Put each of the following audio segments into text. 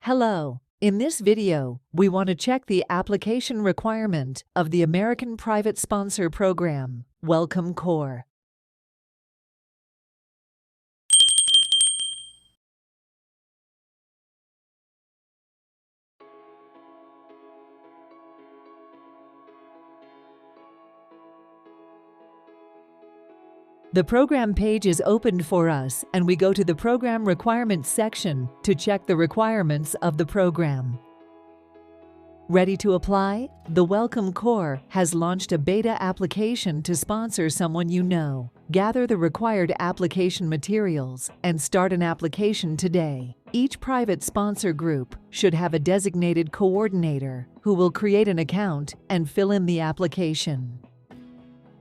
Hello. In this video, we want to check the application requirement of the American Private Sponsor Program, Welcome Corps. The program page is opened for us, and we go to the Program Requirements section to check the requirements of the program. Ready to apply? The Welcome Corps has launched a beta application to sponsor someone you know. Gather the required application materials and start an application today. Each private sponsor group should have a designated coordinator who will create an account and fill in the application.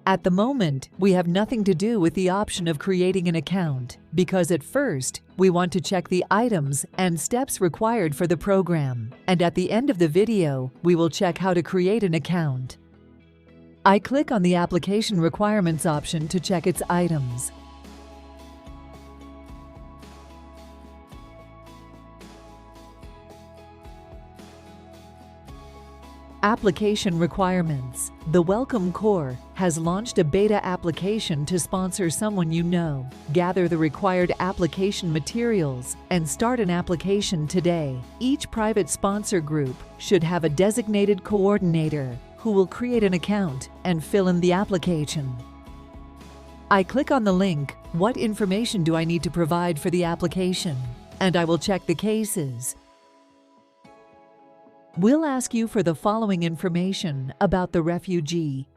At the moment, we have nothing to do with the option of creating an account because at first, we want to check the items and steps required for the program, and at the end of the video, we will check how to create an account. I click on the Application Requirements option to check its items. Application Requirements. The Welcome Corps has launched a beta application to sponsor someone you know. Gather the required application materials and start an application today. Each private sponsor group should have a designated coordinator who will create an account and fill in the application. I click on the link, "What information do I need to provide for the application?" and I will check the cases. We'll ask you for the following information about the refugee: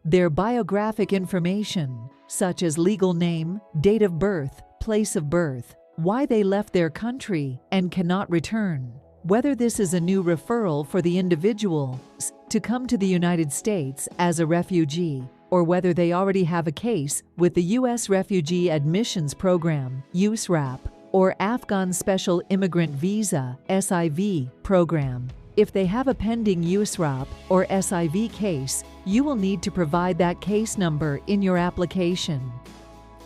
their biographic information, such as legal name, date of birth, place of birth, why they left their country and cannot return, whether this is a new referral for the individual to come to the United States as a refugee, or whether they already have a case with the U.S. Refugee Admissions Program, USRAP, or Afghan Special Immigrant Visa, SIV, program. If they have a pending USRAP or SIV case, you will need to provide that case number in your application.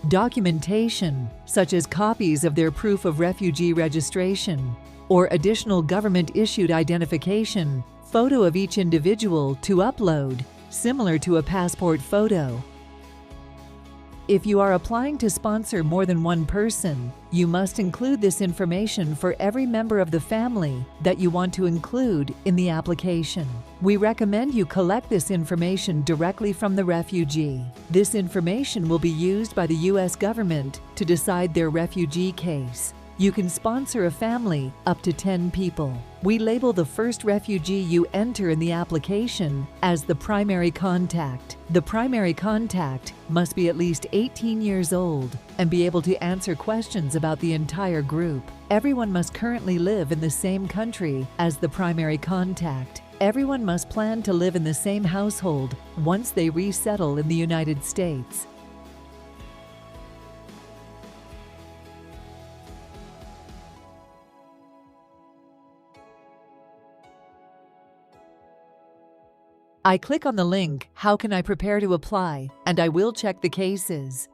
Documentation, such as copies of their proof of refugee registration or additional government-issued identification, photo of each individual to upload, similar to a passport photo. If you are applying to sponsor more than one person, you must include this information for every member of the family that you want to include in the application. We recommend you collect this information directly from the refugee. This information will be used by the U.S. government to decide their refugee case. You can sponsor a family up to 10 people. We label the first refugee you enter in the application as the primary contact. The primary contact must be at least 18 years old and be able to answer questions about the entire group. Everyone must currently live in the same country as the primary contact. Everyone must plan to live in the same household once they resettle in the United States. I click on the link, "How can I prepare to apply?" and I will check the cases.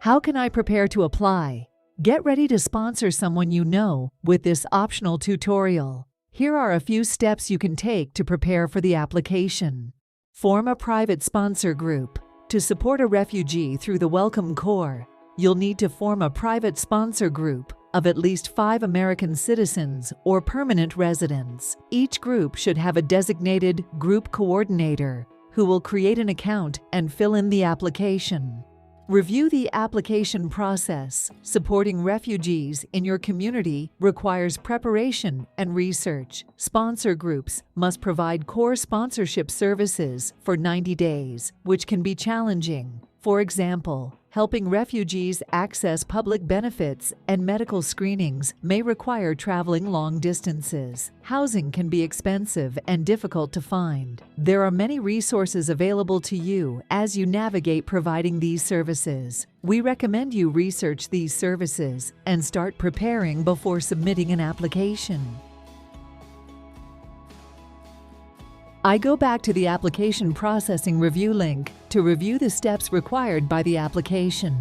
How can I prepare to apply? Get ready to sponsor someone you know with this optional tutorial. Here are a few steps you can take to prepare for the application. Form a private sponsor group. To support a refugee through the Welcome Corps, you'll need to form a private sponsor group of at least 5 American citizens or permanent residents. Each group should have a designated group coordinator who will create an account and fill in the application. Review the application process. Supporting refugees in your community requires preparation and research. Sponsor groups must provide core sponsorship services for 90 days, which can be challenging. For example, helping refugees access public benefits and medical screenings may require traveling long distances. Housing can be expensive and difficult to find. There are many resources available to you as you navigate providing these services. We recommend you research these services and start preparing before submitting an application. I go back to the Application Processing Review link to review the steps required by the application.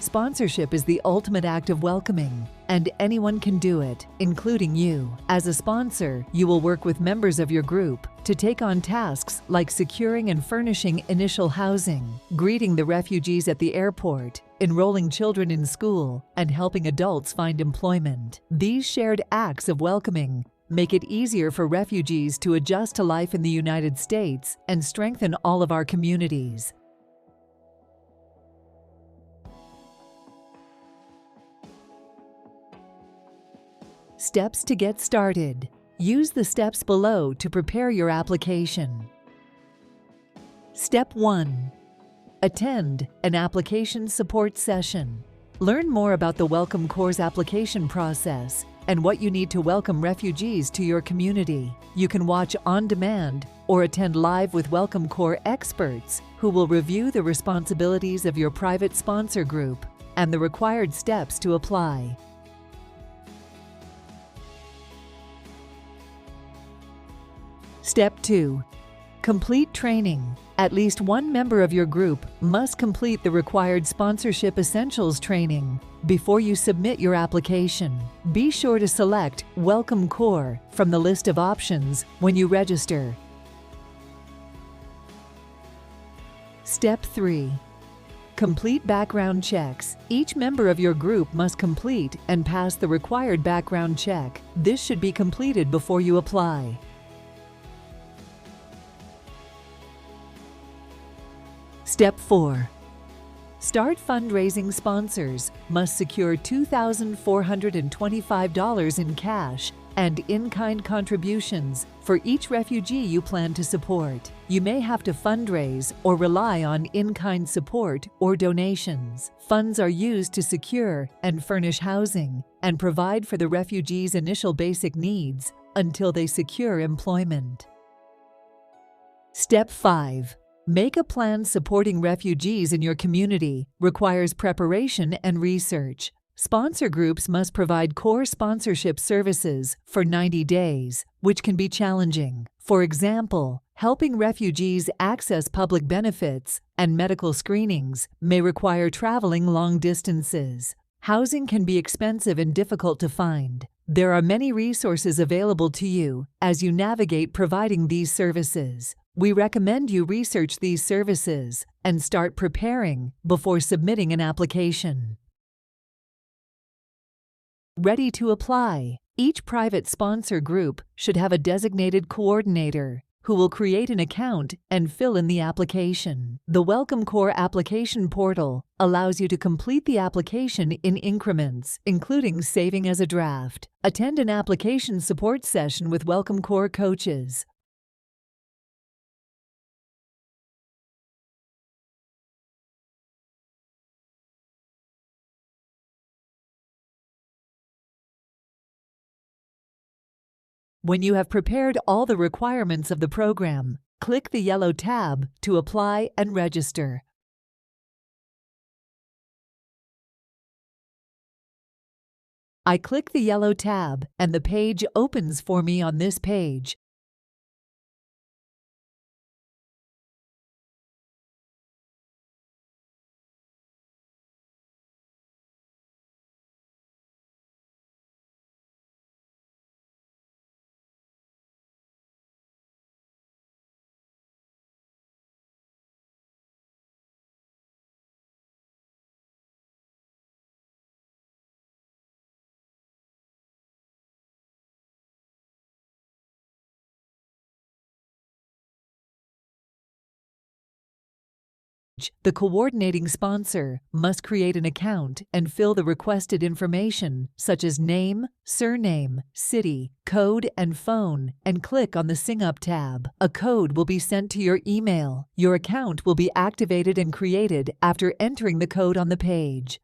Sponsorship is the ultimate act of welcoming, and anyone can do it, including you. As a sponsor, you will work with members of your group to take on tasks like securing and furnishing initial housing, greeting the refugees at the airport, enrolling children in school, and helping adults find employment. These shared acts of welcoming make it easier for refugees to adjust to life in the United States and strengthen all of our communities. Steps to get started. Use the steps below to prepare your application. Step 1. Attend an application support session. Learn more about the Welcome Corps' application process and what you need to welcome refugees to your community. You can watch on demand or attend live with Welcome Corps experts who will review the responsibilities of your private sponsor group and the required steps to apply. Step 2. Complete training. At least one member of your group must complete the required Sponsorship Essentials training before you submit your application. Be sure to select Welcome Corps from the list of options when you register. Step 3. Complete background checks. Each member of your group must complete and pass the required background check. This should be completed before you apply. Step 4. Start fundraising. Sponsors must secure $2,425 in cash and in-kind contributions for each refugee you plan to support. You may have to fundraise or rely on in-kind support or donations. Funds are used to secure and furnish housing and provide for the refugees' initial basic needs until they secure employment. Step 5. Make a plan. Supporting refugees in your community requires preparation and research. Sponsor groups must provide core sponsorship services for 90 days, which can be challenging. For example, helping refugees access public benefits and medical screenings may require traveling long distances. Housing can be expensive and difficult to find. There are many resources available to you as you navigate providing these services. We recommend you research these services and start preparing before submitting an application. Ready to apply. Each private sponsor group should have a designated coordinator who will create an account and fill in the application. The Welcome Corps application portal allows you to complete the application in increments, including saving as a draft. Attend an application support session with Welcome Corps coaches. When you have prepared all the requirements of the program, click the yellow tab to apply and register. I click the yellow tab and the page opens for me. On this page, the coordinating sponsor must create an account and fill the requested information such as name, surname, city, code, and phone, and click on the Sign Up tab. A code will be sent to your email. Your account will be activated and created after entering the code on the page.